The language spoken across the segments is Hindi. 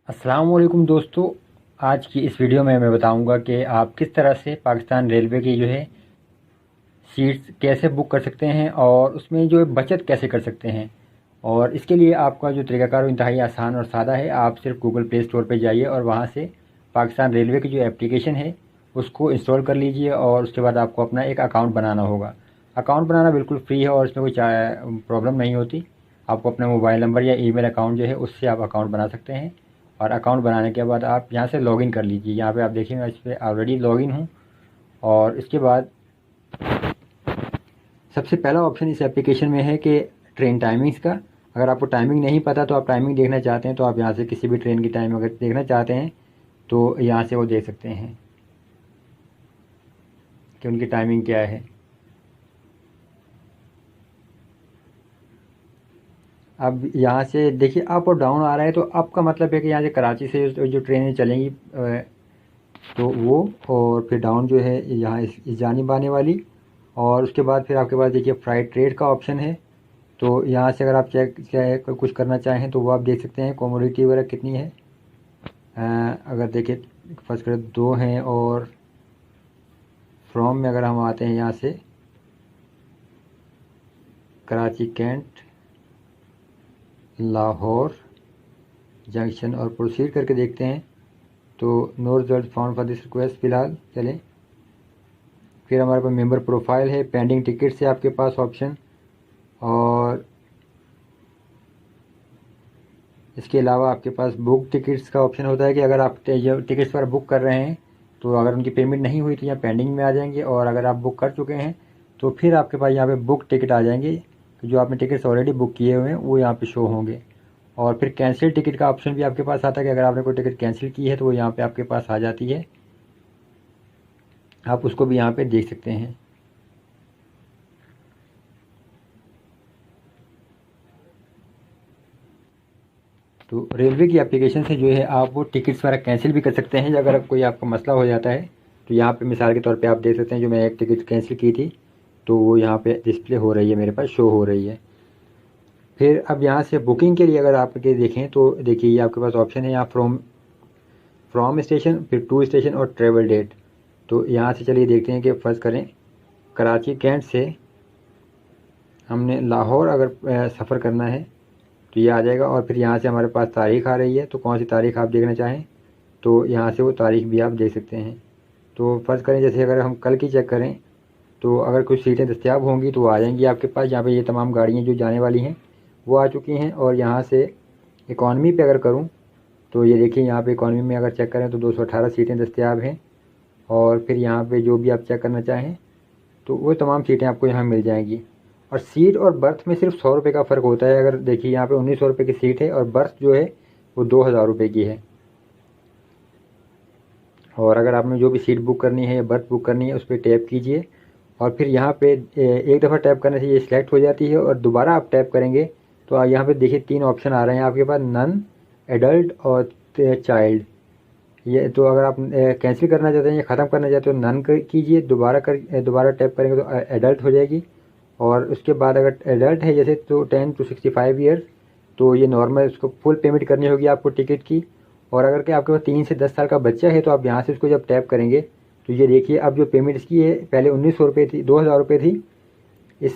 अस्सलाम वालेकुम दोस्तों। आज की इस वीडियो में मैं बताऊंगा कि आप किस तरह से पाकिस्तान रेलवे की जो है सीट्स कैसे बुक कर सकते हैं और उसमें जो है बचत कैसे कर सकते हैं। और इसके लिए आपका जो तरीकाकार वो इंतहाई आसान और सादा है। आप सिर्फ गूगल प्ले स्टोर पर जाइए और वहाँ से पाकिस्तान रेलवे की जो एप्लीकेशन है उसको इंस्टॉल कर लीजिए और उसके बाद आपको अपना एक अकाउंट बनाना होगा। अकाउंट बनाना बिल्कुल फ्री है और इसमें कोई प्रॉब्लम नहीं होती। आपको अपना मोबाइल नंबर या ईमेल अकाउंट जो है उससे आप अकाउंट बना सकते हैं। और अकाउंट बनाने के बाद आप यहाँ से लॉगिन कर लीजिए। यहाँ पे आप देखिए मैं इस पर ऑलरेडी लॉगिन हूँ। और इसके बाद सबसे पहला ऑप्शन इस एप्लीकेशन में है कि ट्रेन टाइमिंग्स का। अगर आपको टाइमिंग नहीं पता तो आप टाइमिंग देखना चाहते हैं तो आप यहाँ से किसी भी ट्रेन की टाइम अगर देखना चाहते हैं तो यहाँ से वो देख सकते हैं कि उनकी टाइमिंग क्या है। अब यहाँ से देखिए अप और डाउन आ रहा है तो अप का मतलब है कि यहाँ से कराची से जो ट्रेनें चलेंगी तो वो, और फिर डाउन जो है यहाँ इस जानिब आने वाली। और उसके बाद फिर आपके पास देखिए फ्राइट रेट का ऑप्शन है। तो यहाँ से अगर आप चेक कुछ करना चाहें तो वो आप देख सकते हैं कमोडिटी वगैरह कितनी है। अगर देखिए फर्स्ट कर दो हैं। और फ्रॉम में अगर हम आते हैं यहाँ से कराची कैंट लाहौर जंक्शन और प्रोसीड करके देखते हैं तो no result found for this request फ़िलहाल चलें। फिर हमारे पास मेंबर प्रोफाइल है, पेंडिंग टिकट है आपके पास ऑप्शन। और इसके अलावा आपके पास बुक टिकट्स का ऑप्शन होता है कि अगर आप टिकट्स पर बुक कर रहे हैं तो अगर उनकी पेमेंट नहीं हुई तो यहाँ पेंडिंग में आ जाएंगे। और अगर आप बुक कर चुके हैं तो फिर आपके पास यहाँ पे बुक टिकट आ जाएंगे। तो जो आपने टिकट्स ऑलरेडी बुक किए हुए हैं वो यहाँ पे शो होंगे। और फिर कैंसिल टिकट का ऑप्शन भी आपके पास आता है कि अगर आपने कोई टिकट कैंसिल की है तो वो यहाँ पे आपके पास आ जाती है। आप उसको भी यहाँ पे देख सकते हैं। तो रेलवे की एप्लीकेशन से जो है आप वो टिकट्स वगैरह कैंसिल भी कर सकते हैं अगर कोई आपका मसला हो जाता है। तो यहाँ पे मिसाल के तौर पे आप देख सकते हैं जो मैं एक टिकट कैंसिल की थी तो वो यहाँ पे डिस्प्ले हो रही है, मेरे पास शो हो रही है। फिर अब यहाँ से बुकिंग के लिए अगर आप देखें तो देखिए ये आपके पास ऑप्शन है यहाँ फ्रॉम स्टेशन, फिर टू स्टेशन और ट्रेवल डेट। तो यहाँ से चलिए देखते हैं कि फ़र्ज़ करें कराची कैंट से हमने लाहौर अगर सफ़र करना है तो ये आ जाएगा। और फिर यहाँ से हमारे पास तारीख़ आ रही है तो कौन सी तारीख़ आप देखना चाहें तो यहाँ से वो तारीख़ भी आप देख सकते हैं। तो फ़र्ज़ करें जैसे अगर हम कल की चेक करें तो अगर कुछ सीटें दस्तियाब होंगी तो आ जाएंगी आपके पास। यहाँ पे ये तमाम गाड़ियाँ जो जाने वाली हैं वो आ चुकी हैं। और यहाँ से इकॉनमी पे अगर करूँ तो ये देखिए यहाँ पे इकॉनमी में अगर चेक करें तो 218 सीटें दस्तियाब हैं। और फिर यहाँ पे जो भी आप चेक करना चाहें तो वो तमाम सीटें आपको यहाँ मिल जाएंगी। और सीट और बर्थ में सिर्फ 100 रुपये का फ़र्क होता है। अगर देखिए यहाँ पे 1900 रुपये की सीट है और बर्थ जो है वो 2000 रुपये की है। और अगर आपने जो भी सीट बुक करनी है या बर्थ बुक करनी है उस पर टैप कीजिए। और फिर यहाँ पे एक दफ़ा टैप करने से ये सिलेक्ट हो जाती है और दोबारा आप टैप करेंगे तो यहाँ पे देखिए 3 ऑप्शन आ रहे हैं आपके पास, नन, एडल्ट और चाइल्ड। ये तो अगर आप कैंसिल करना चाहते हैं या ख़त्म करना चाहते हो नन कीजिए, दोबारा टैप करेंगे तो एडल्ट हो जाएगी। और उसके बाद अगर एडल्ट है जैसे तो 10 to 65 ईयर्स तो ये नॉर्मल, उसको फुल पेमेंट करनी होगी आपको टिकट की। और अगर के आपके पास 3 से 10 साल का बच्चा है तो आप यहाँ से उसको जब टैप करेंगे तो ये देखिए अब जो पेमेंट इसकी है पहले 1900 रुपये थी, 2000 रुपये थी इस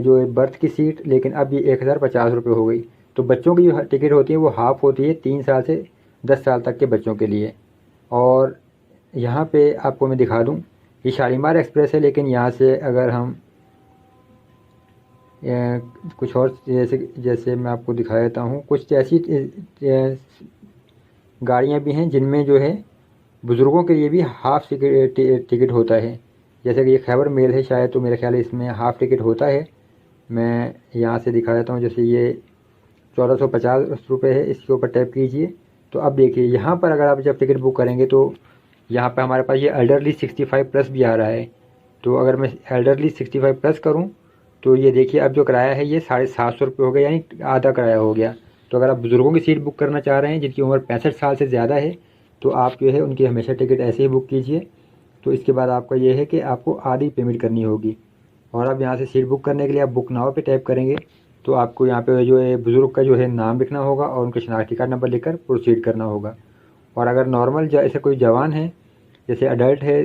जो बर्थ की सीट, लेकिन अब ये 1050 रुपये हो गई। तो बच्चों की जो टिकट होती है वो हाफ़ होती है 3 साल से 10 साल तक के बच्चों के लिए। और यहाँ पे आपको मैं दिखा दूँ ये शालीमार एक्सप्रेस है, लेकिन यहाँ से अगर हम कुछ और जैसे जैसे मैं आपको दिखा देता हूँ, कुछ ऐसी गाड़ियाँ भी हैं जिनमें जो है बुज़ुर्गों के लिए भी हाफ़ टिकट होता है। जैसे कि ये खैबर मेल है शायद, तो मेरे ख्याल है इसमें हाफ़ टिकट होता है। मैं यहाँ से दिखा देता हूँ, जैसे ये 1450 रुपये है, इसके ऊपर टैप कीजिए। तो अब देखिए यहाँ पर अगर आप जब टिकट बुक करेंगे तो यहाँ पर हमारे पास ये एल्डरली 65 प्लस भी आ रहा है। तो अगर मैं एल्डरली 65 प्लस करूँ तो ये देखिए अब जो किराया है ये 750 रुपये हो गया, यानी आधा किराया हो गया। तो अगर आप बुज़ुर्गों की सीट बुक करना चाह रहे हैं जिनकी उम्र 65 साल से ज़्यादा है तो आप जो है उनकी हमेशा टिकट ऐसे ही बुक कीजिए। तो इसके बाद आपका ये है कि आपको आधी पेमेंट करनी होगी। और अब यहाँ से सीट बुक करने के लिए आप बुक नाउ पे टैप करेंगे तो आपको यहाँ पे जो है बुज़ुर्ग का जो है नाम लिखना होगा और उनका शनाख्ती कार्ड नंबर लिखकर प्रोसीड करना होगा। और अगर नॉर्मल जैसे कोई जवान है, जैसे अडल्ट है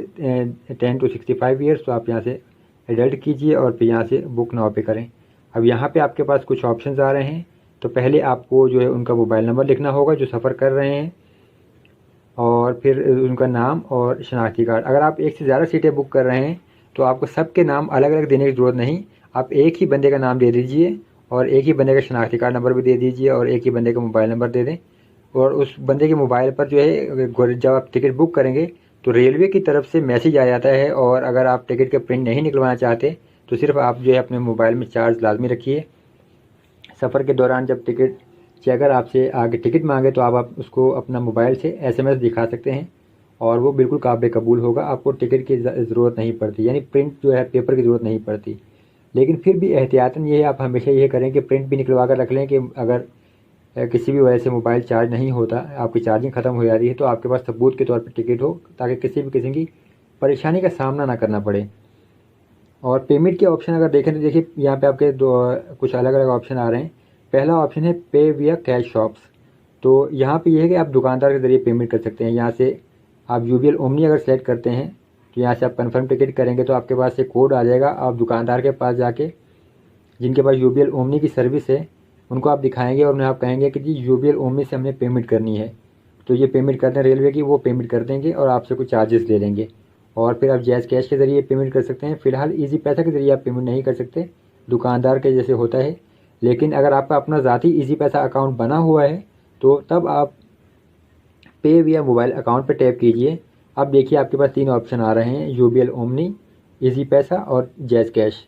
10 to 65 ईयर्स, तो आप यहाँ से एडल्ट कीजिए और फिर यहाँ से बुक नाउ पे करें। अब यहाँ पे आपके पास कुछ ऑप्शंस आ रहे हैं। तो पहले आपको जो है उनका मोबाइल नंबर लिखना होगा जो सफ़र कर रहे हैं, और फिर उनका नाम और शनाख्ती कार्ड। अगर आप एक से ज़्यादा सीटें बुक कर रहे हैं तो आपको सबके नाम अलग अलग देने की ज़रूरत नहीं, आप एक ही बंदे का नाम दे दीजिए और एक ही बंदे का शनाख्ती कार्ड नंबर भी दे दीजिए और एक ही बंदे का मोबाइल नंबर दे दें। और उस बंदे के मोबाइल पर जो है जब आप टिकट बुक करेंगे तो रेलवे की तरफ से मैसेज आ जाता है। और अगर आप टिकट का प्रिंट नहीं निकलवाना चाहते तो सिर्फ आप जो है अपने मोबाइल में चार्ज लाजमी रखिए। सफ़र के दौरान जब टिकट चेकर आपसे आगे टिकट मांगे तो आप उसको अपना मोबाइल से SMS दिखा सकते हैं और वो बिल्कुल काबिल कबूल होगा, आपको टिकट की ज़रूरत नहीं पड़ती, यानी प्रिंट जो है पेपर की ज़रूरत नहीं पड़ती। लेकिन फिर भी एहतियातन ये है, आप हमेशा ये करें कि प्रिंट भी निकलवा कर रख लें कि अगर किसी भी वजह से मोबाइल चार्ज नहीं होता, आपकी चार्जिंग ख़त्म हो जाती है, तो आपके पास सबूत के तौर पर टिकट हो, ताकि किसी भी किस्म की परेशानी का सामना ना करना पड़े। और पेमेंट के ऑप्शन अगर देखें तो देखिए यहाँ पे आपके दो कुछ अलग अलग ऑप्शन आ रहे हैं। पहला ऑप्शन है पे विया कैश शॉप्स। तो यहाँ पे ये है कि आप दुकानदार के ज़रिए पेमेंट कर सकते हैं। यहाँ से आप UBL ओमनी अगर सेलेक्ट करते हैं तो यहाँ से आप कंफर्म टिकट करेंगे तो आपके पास एक कोड आ जाएगा। आप दुकानदार के पास जाके, जिनके पास UBL ओमनी की सर्विस है, उनको आप दिखाएंगे और उन्हें आप कहेंगे कि जी UBL ओमनी से हमने पेमेंट करनी है, तो ये पेमेंट करते हैं रेलवे की, वो पेमेंट कर देंगे और आपसे कुछ चार्जेस ले लेंगे। और फिर आप जैज़ कैश के ज़रिए पेमेंट कर सकते हैं। फ़िलहाल ईजी पैसा के ज़रिए आप पेमेंट नहीं कर सकते, दुकानदार के जैसे होता है। लेकिन अगर आपका अपना ज़ाती ईजी पैसा अकाउंट बना हुआ है तो तब आप पे विया मोबाइल अकाउंट पर टैप कीजिए। अब देखिए आपके पास 3 ऑप्शन आ रहे हैं, UBL ओमनी, ईजी पैसा और जैज़ कैश।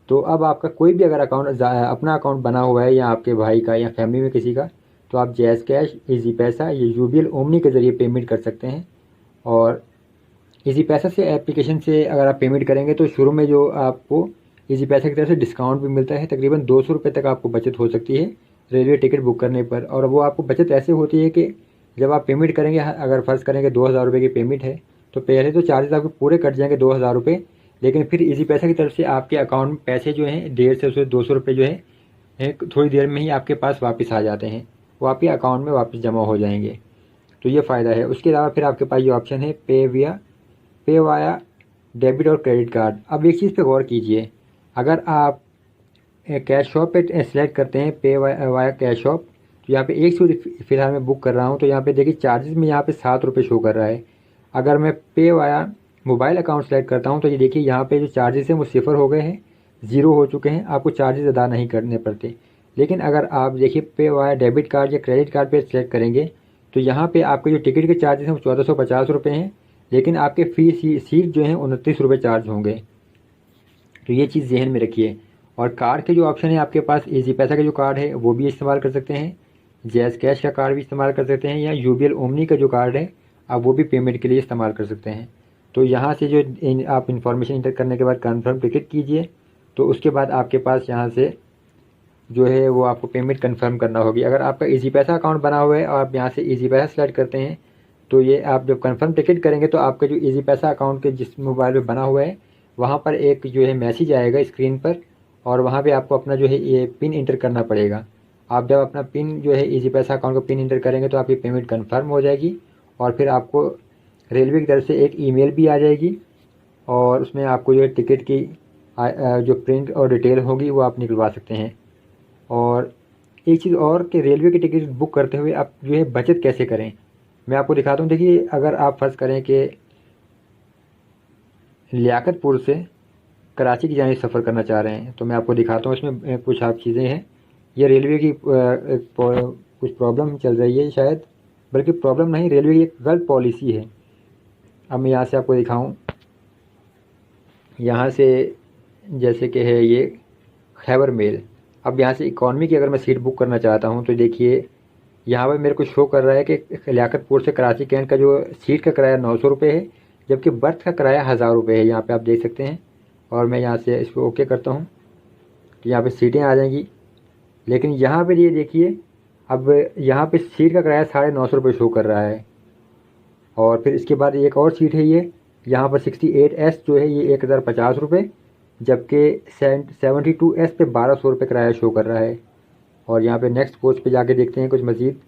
तो अब आपका कोई भी अगर अकाउंट अपना अकाउंट बना हुआ है या आपके भाई का या फैमिली में किसी का, तो आप जैज़ कैश, ईजी पैसा या UBL ओमनी के ज़रिए पेमेंट कर सकते हैं। और ईजी पैसा से एप्लीकेशन से अगर आप पेमेंट करेंगे तो शुरू में जो आपको ईजी पैसा की तरफ से डिस्काउंट भी मिलता है, तकरीबन 200 रुपये तक आपको बचत हो सकती है रेलवे टिकट बुक करने पर। और वो आपको बचत ऐसे होती है कि जब आप पेमेंट करेंगे, अगर फ़र्ज़ करेंगे 2000 रुपये की पेमेंट है, तो पहले तो चार्जेस आपके पूरे कट जाएंगे 2000 रुपये, लेकिन फिर ईजी पैसा की तरफ से आपके अकाउंट में पैसे जो हैं 150 से 200 रुपये जो है थोड़ी देर में ही आपके पास वापस आ जाते हैं, वो आपके अकाउंट में वापस जमा हो जाएंगे। तो ये फ़ायदा है। उसके अलावा फिर आपके पास ये ऑप्शन है पे वाया डेबिट और क्रेडिट कार्ड। अब एक चीज़ पे गौर कीजिए, अगर आप कैश शॉप पे सेलेक्ट करते हैं पे वाया कैश शॉप, तो यहाँ पे एक सूट फिलहाल मैं बुक कर रहा हूँ, तो यहाँ पे देखिए चार्जेस में यहाँ पे 7 रुपये शो कर रहा है। अगर मैं पे वाया मोबाइल अकाउंट सेलेक्ट करता हूँ तो ये देखिए यहाँ पे जो चार्जेस हैं वो 0 हो गए हैं, 0 हो चुके हैं, आपको चार्जेस अदा नहीं करने पड़ते। लेकिन अगर आप देखिए पे वाया डेबिट कार्ड या क्रेडिट कार्ड पे सेलेक्ट करेंगे तो यहाँ पे आपके जो टिकट के चार्जेस हैं वो 1450 रुपये हैं, लेकिन आपके फ़ी सीट जो हैं 29 रुपये चार्ज होंगे। तो ये चीज़ जहन में रखिए। और कार्ड के जो ऑप्शन है आपके पास, ईजी पैसा का जो कार्ड है वो भी इस्तेमाल कर सकते हैं, जैज़ कैश का कार्ड भी इस्तेमाल कर सकते हैं, या UBL ओमनी का जो कार्ड है आप वो भी पेमेंट के लिए इस्तेमाल कर सकते हैं। तो यहाँ से जो आप इन्फॉर्मेशन इंटर करने के बाद कन्फर्म टिकट कीजिए, तो उसके बाद आपके पास यहाँ से जो है वो आपको पेमेंट कंफर्म करना होगी। अगर आपका ईजी पैसा अकाउंट बना हुआ है और आप यहाँ से ईजी पैसा सेलेक्ट करते हैं, तो ये आप जब कंफर्म टिकट करेंगे तो आपका जो ईजी पैसा अकाउंट के जिस मोबाइल में बना हुआ है वहाँ पर एक जो है मैसेज आएगा स्क्रीन पर, और वहाँ पे आपको अपना जो है ये पिन इंटर करना पड़ेगा। आप जब अपना पिन जो है ईजी पैसा अकाउंट का पिन इंटर करेंगे तो आपकी पेमेंट कंफर्म हो जाएगी, और फिर आपको रेलवे की तरफ से एक ईमेल भी आ जाएगी, और उसमें आपको जो है टिकट की जो प्रिंट और डिटेल होगी वो आप निकलवा सकते हैं। और एक चीज़ और कि रेलवे की टिकट बुक करते हुए आप जो है बचत कैसे करें, मैं आपको दिखाता हूँ। देखिए अगर आप फ़र्ज़ करें कि लियाकतपुर से कराची की जानिब सफ़र करना चाह रहे हैं, तो मैं आपको दिखाता हूँ। इसमें कुछ आप चीज़ें हैं, ये रेलवे की कुछ प्रॉब्लम चल रही है शायद, बल्कि प्रॉब्लम नहीं, रेलवे की एक गलत पॉलिसी है। अब मैं यहाँ से आपको दिखाऊँ, यहाँ से जैसे कि है ये खैबर मेल। अब यहाँ से इकॉनमी की अगर मैं सीट बुक करना चाहता हूँ तो देखिए यहाँ पर मेरे को शो कर रहा है कि लियाकतपुर से कराची कैंट का जो सीट का किराया 900 रुपये है, जबकि बर्थ का किराया 1000 रुपये है। यहाँ पे आप देख सकते हैं, और मैं यहाँ से इसको ओके करता हूँ तो यहाँ पे सीटें आ जाएंगी। लेकिन यहाँ पे ये देखिए, अब यहाँ पे सीट का किराया 950 रुपये शो कर रहा है। और फिर इसके बाद एक और सीट है, ये यहाँ पर 68S जो है ये 1050 रुपये, जबकि 72S पे 1200 रुपये किराया शो कर रहा है। और यहाँ पे नेक्स्ट कोच पे जाके देखते हैं कुछ मज़ीद।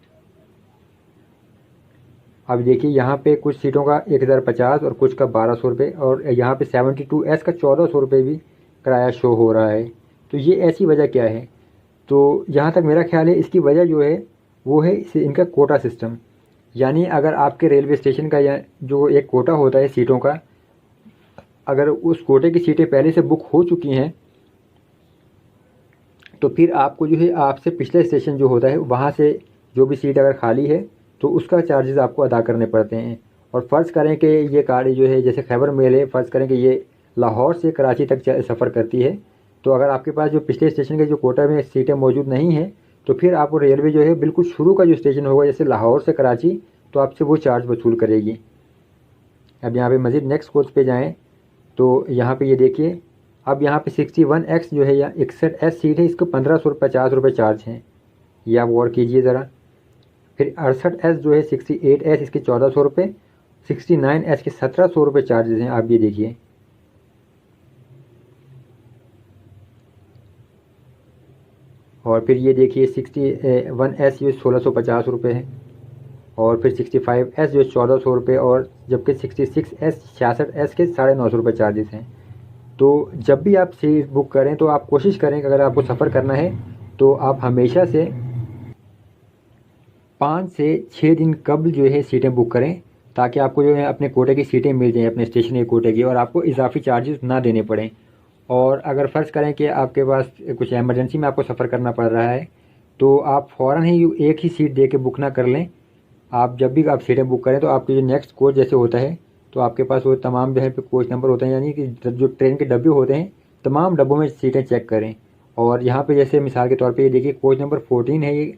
अब देखिए यहाँ पे कुछ सीटों का 1050 और कुछ का 1200 रुपये, और यहाँ पे 72S का 1400 रुपये भी किराया शो हो रहा है। तो ये ऐसी वजह क्या है? तो जहाँ तक मेरा ख्याल है इसकी वजह जो है वो है इनका कोटा सिस्टम। यानी अगर आपके रेलवे स्टेशन का या जो एक कोटा होता है सीटों का, अगर उस कोटे की सीटें पहले से बुक हो चुकी हैं तो फिर आपको जो है आपसे पिछले स्टेशन जो होता है वहाँ से जो भी सीट अगर खाली है तो उसका चार्जेस आपको अदा करने पड़ते हैं। और फ़र्ज़ करें कि ये गाड़ी जो है जैसे खैबर मेल है, फ़र्ज़ करें कि ये लाहौर से कराची तक सफ़र करती है, तो अगर आपके पास जो पिछले स्टेशन के जो कोटा में सीटें मौजूद नहीं हैं तो फिर आपको रेलवे जो है बिल्कुल शुरू का जो स्टेशन होगा जैसे लाहौर से कराची, तो आपसे वो चार्ज वसूल करेगी। अब यहाँ पे मज़ीद नेक्स्ट कोच पे जाएँ तो यहाँ पे ये देखिए, अब यहाँ पे 61X जो है या 61S सीट है, इसको 1550 रुपये चार्ज हैं, ये आप गौर कीजिए ज़रा। फिर 68S जो है 68S इसके 1400 रुपये, 69S के 1700 रुपये चार्जेस हैं, आप ये देखिए। और फिर ये देखिए 61S ये 1650 रुपये है, और फिर 65S जो 1400 रुपये, और जबकि 66S के 950 रुपये चार्जेस हैं। तो जब भी आप सीट बुक करें तो आप कोशिश करें कि अगर आपको सफ़र करना है तो आप हमेशा से 5 से 6 दिन कबल जो है सीटें बुक करें, ताकि आपको जो है अपने कोटे की सीटें मिल जाएँ, अपने स्टेशन के कोटे की, और आपको इजाफी चार्जेस ना देने पड़ें। और अगर फ़र्ज़ करें कि आपके पास कुछ एमरजेंसी में आपको सफ़र करना पड़ रहा है तो आप फ़ौरन ही एक ही सीट दे के बुक ना कर लें। आप जब भी आप सीटें बुक करें तो आपके जो नेक्स्ट कोच जैसे होता है तो आपके पास वो तमाम जो है पे कोच नंबर होते हैं, यानी कि जो ट्रेन के डब्बे होते हैं तमाम डब्बों में सीटें चेक करें। और यहाँ पे जैसे मिसाल के तौर पे ये देखिए कोच नंबर 14 है ये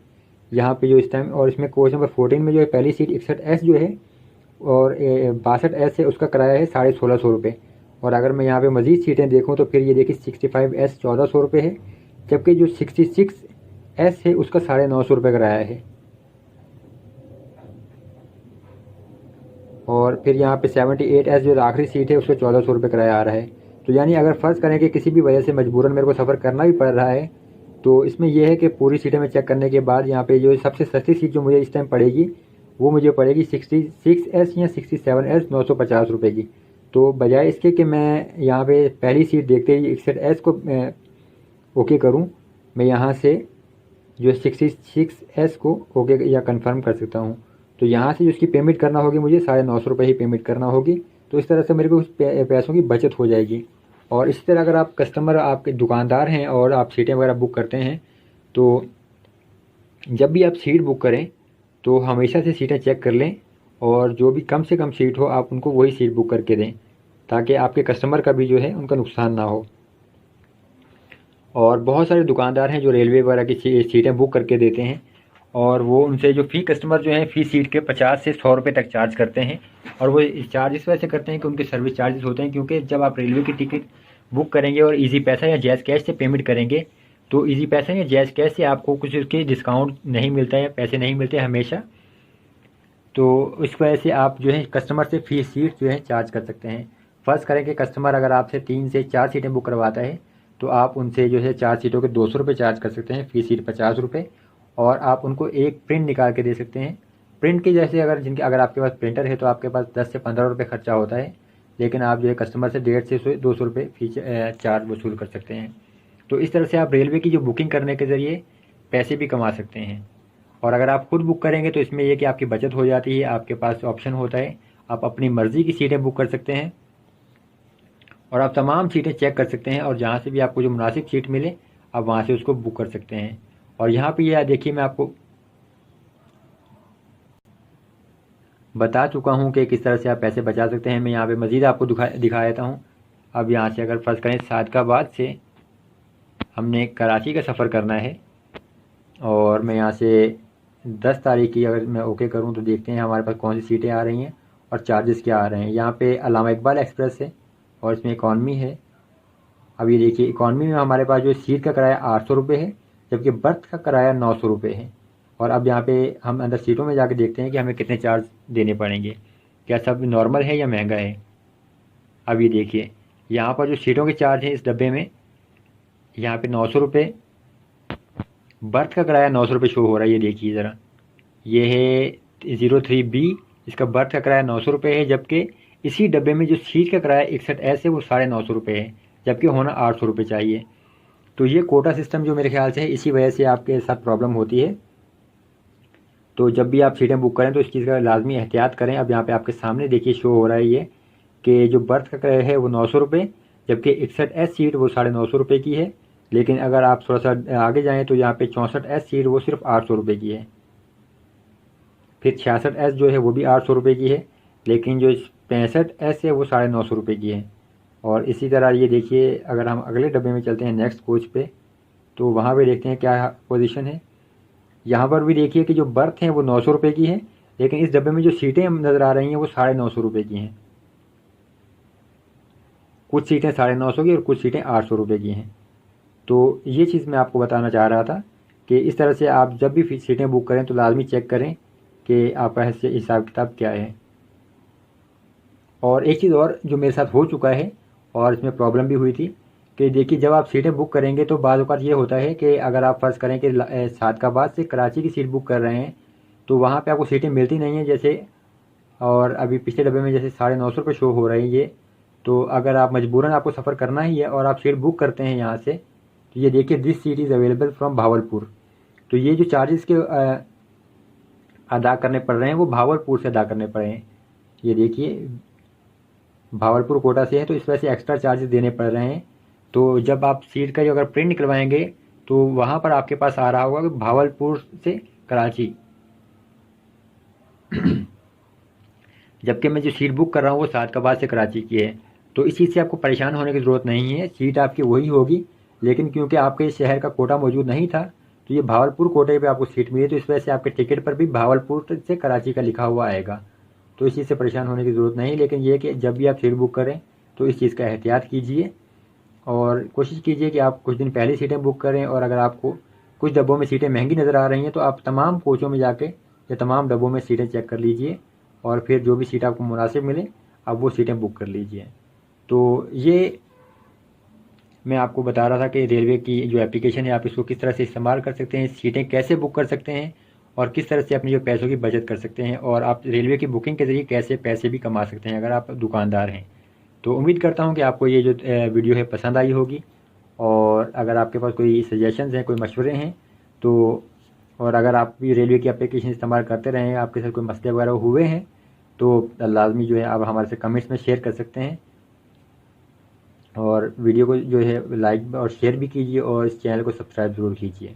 यहाँ पे जो इस टाइम, और इसमें कोच नंबर 14 में जो है पहली सीट 61S जो है और 62S है, उसका किराया है 1650 रुपये। और अगर मैं यहाँ पे मज़ीद सीटें देखूँ तो फिर ये देखिए 65S 1400 रुपये है, जबकि जो 66S है उसका 950 रुपये किराया है। और फिर यहाँ पे 78S जो आखिरी सीट है उसका 1400 रुपये किराया आ रहा है। तो यानी अगर फ़र्ज़ करें कि किसी भी वजह से मजबूरन मेरे को सफ़र करना भी पड़ रहा है तो इसमें यह है कि पूरी सीटें में चेक करने के बाद यहाँ पे जो सबसे सस्ती सीट जो मुझे इस टाइम पड़ेगी वो मुझे पड़ेगी 66S या 67S 950 रुपये की। तो बजाय इसके कि मैं यहाँ पे पहली सीट देखते ही 61S को ओके करूँ, मैं यहाँ से जो 66S को ओके या कंफर्म कर सकता हूँ। तो यहाँ से जो उसकी पेमेंट करना होगी मुझे 950 रुपये ही पेमेंट करना होगी। तो इस तरह से मेरे को उस पैसों की बचत हो जाएगी। और इसी तरह अगर आप कस्टमर आपके दुकानदार हैं और आप सीटें वगैरह बुक करते हैं तो जब भी आप सीट बुक करें तो हमेशा से सीटें चेक कर लें, और जो भी कम से कम सीट हो आप उनको वही सीट बुक करके दें, ताकि आपके कस्टमर का भी जो है उनका नुकसान ना हो। और बहुत सारे दुकानदार हैं जो रेलवे वगैरह की सीटें बुक करके देते हैं, और वो उनसे जो फ़ी कस्टमर जो है फ़ी सीट के 50 से 100 रुपये तक चार्ज करते हैं। और वो चार्ज इस वजह से करते हैं कि उनके सर्विस चार्जेस होते हैं, क्योंकि जब आप रेलवे की टिकट बुक करेंगे और इजी पैसा या जैज़ कैश से पेमेंट करेंगे तो इजी पैसा या जैज़ कैश से आपको कुछ उसके डिस्काउंट नहीं मिलता है, पैसे नहीं मिलते हमेशा। तो इस वजह से आप जो है कस्टमर से फ़ी सीट जो है चार्ज कर सकते हैं। फ़र्ज़ करें कि कस्टमर अगर आपसे 3 से 4 सीटें बुक करवाता है तो आप उनसे जो है 4 सीटों के 200 रुपये चार्ज कर सकते हैं, फ़ी सीट 50 रुपये, और आप उनको एक प्रिंट निकाल के दे सकते हैं। प्रिंट की जैसे अगर आपके पास प्रिंटर है तो आपके पास 10 से 15 रुपये खर्चा होता है, लेकिन आप जो है कस्टमर से 150 से 200 रुपये फ़ी चार्ज वसूल कर सकते हैं। तो इस तरह से आप रेलवे की जो बुकिंग करने के ज़रिए पैसे भी कमा सकते हैं। और अगर आप खुद बुक करेंगे तो इसमें यह कि आपकी बचत हो जाती है, आपके पास ऑप्शन होता है, आप अपनी मर्ज़ी की सीटें बुक कर सकते हैं और आप तमाम सीटें चेक कर सकते हैं, और जहाँ से भी आपको जो मुनासिब सीट मिले आप वहाँ से उसको बुक कर सकते हैं। और यहाँ पे यह देखिए मैं आपको बता चुका हूँ कि किस तरह से आप पैसे बचा सकते हैं। मैं यहाँ पे मज़ीद आपको दिखा देता हूँ। अब यहाँ से अगर फ़र्ज़ करें सादकाबाद से हमने कराची का सफ़र करना है, और मैं यहाँ से 10 तारीख की अगर मैं ओके करूँ तो देखते हैं हमारे पास कौन सी सीटें आ रही हैं और चार्जेस क्या आ रहे हैं। यहाँ पे अल्लामा इकबाल एक्सप्रेस है और इसमें इकॉनमी है। अब ये देखिए इकॉनमी में हमारे पास जो सीट का किराया 800 रुपये है, जबकि बर्थ का किराया 900 रुपये है। और अब यहाँ पे हम अंदर सीटों में जाके देखते हैं कि हमें कितने चार्ज देने पड़ेंगे, क्या सब नॉर्मल है या महंगा है। अब ये देखिए यहाँ पर जो सीटों के चार्ज हैं इस डब्बे में, यहाँ पे 900 रुपये। बर्थ का किराया 900 रुपये शो हो रहा है, ये देखिए ज़रा, ये है 03B, इसका बर्थ का किराया 900 रुपये है, जबकि इसी डब्बे में जो सीट का किराया 61S है वो 950 रुपये है, जबकि होना 800 रुपये चाहिए। तो ये कोटा सिस्टम जो मेरे ख्याल से है, इसी वजह से आपके साथ प्रॉब्लम होती है। तो जब भी आप सीटें बुक करें तो इस चीज़ का लाजमी एहतियात करें। अब यहाँ पे आपके सामने देखिए शो हो रहा है ये कि जो बर्थ का किराया है वो 900 रुपये, जबकि 61S सीट वो 950 रुपये की है। लेकिन अगर आप थोड़ा सा आगे जाएँ तो यहाँ पे 64S सीट वो सिर्फ 800 रुपये की है। फिर 66S जो है वो भी 800 रुपये की है, लेकिन जो 65S है वो 950 रुपये की है। और इसी तरह ये देखिए, अगर हम अगले डब्बे में चलते हैं नेक्स्ट कोच पे, तो वहाँ पे देखते हैं क्या पोजीशन है। यहाँ पर भी देखिए कि जो बर्थ हैं वो 900 रुपये की है, लेकिन इस डब्बे में जो सीटें नज़र आ रही हैं वो 950 रुपये की हैं। कुछ सीटें 950 की और कुछ सीटें 800 रुपये की हैं। तो ये चीज़ मैं आपको बताना चाह रहा था कि इस तरह से आप जब भी सीटें बुक करें तो लाजमी चेक करें कि आपका हिसाब किताब क्या है। और एक चीज़ और जो मेरे साथ हो चुका है और इसमें प्रॉब्लम भी हुई थी कि देखिए, जब आप सीटें बुक करेंगे तो बाद औक़ात ये होता है कि अगर आप फ़र्ज़ करें कि सादकाबाद से कराची की सीट बुक कर रहे हैं तो वहाँ पे आपको सीटें मिलती नहीं हैं जैसे, और अभी पिछले डब्बे में जैसे 950 रुपये शो हो रहे हैं ये। तो अगर आप मजबूरन आपको सफ़र करना ही है और आप सीट बुक करते हैं यहाँ से, तो ये देखिए this seat is available from Bahawalpur. तो ये जो चार्जेस के अदा करने पड़ रहे हैं वो भावलपुर से अदा करने पड़े हैं। ये देखिए भावलपुर कोटा से है तो इस वजह से एक्स्ट्रा चार्जेस देने पड़ रहे हैं। तो जब आप सीट का जो अगर प्रिंट निकलवाएंगे तो वहाँ पर आपके पास आ रहा होगा कि भावलपुर से कराची, जबकि मैं जो सीट बुक कर रहा हूँ वो सादकाबाद से कराची की है। तो इस चीज़ से आपको परेशान होने की ज़रूरत नहीं है, सीट आपकी वही होगी, लेकिन क्योंकि आपके शहर का कोटा मौजूद नहीं था तो ये भावलपुर कोटे पे आपको सीट मिली, तो इस वजह से आपके टिकट पर भी भावलपुर से कराची का लिखा हुआ आएगा। तो इस चीज़ से परेशान होने की ज़रूरत नहीं, लेकिन ये कि जब भी आप सीट बुक करें तो इस चीज़ का एहतियात कीजिए और कोशिश कीजिए कि आप कुछ दिन पहले सीटें बुक करें। और अगर आपको कुछ डब्बों में सीटें महंगी नज़र आ रही हैं तो आप तमाम कोचों में जाके या तमाम डब्बों में सीटें चेक कर लीजिए और फिर जो भी सीट आपको मुनासिब मिले आप वो सीटें बुक कर लीजिए। तो ये मैं आपको बता रहा था कि रेलवे की जो एप्लीकेशन है आप इसको किस तरह से इस्तेमाल कर सकते हैं, सीटें कैसे बुक कर सकते हैं और किस तरह से अपने जो पैसों की बचत कर सकते हैं, और आप रेलवे की बुकिंग के ज़रिए कैसे पैसे भी कमा सकते हैं अगर आप दुकानदार हैं। तो उम्मीद करता हूँ कि आपको ये जो वीडियो है पसंद आई होगी, और अगर आपके पास कोई सजेशंस हैं, कोई मशवरे हैं तो, और अगर आप भी रेलवे की एप्लीकेशन इस्तेमाल करते रहे हैं, आपके साथ कोई मसले वगैरह हुए हैं तो लाजमी जो है आप हमारे से कमेंट्स में शेयर कर सकते हैं। और वीडियो को जो है लाइक और शेयर भी कीजिए और इस चैनल को सब्सक्राइब ज़रूर कीजिए।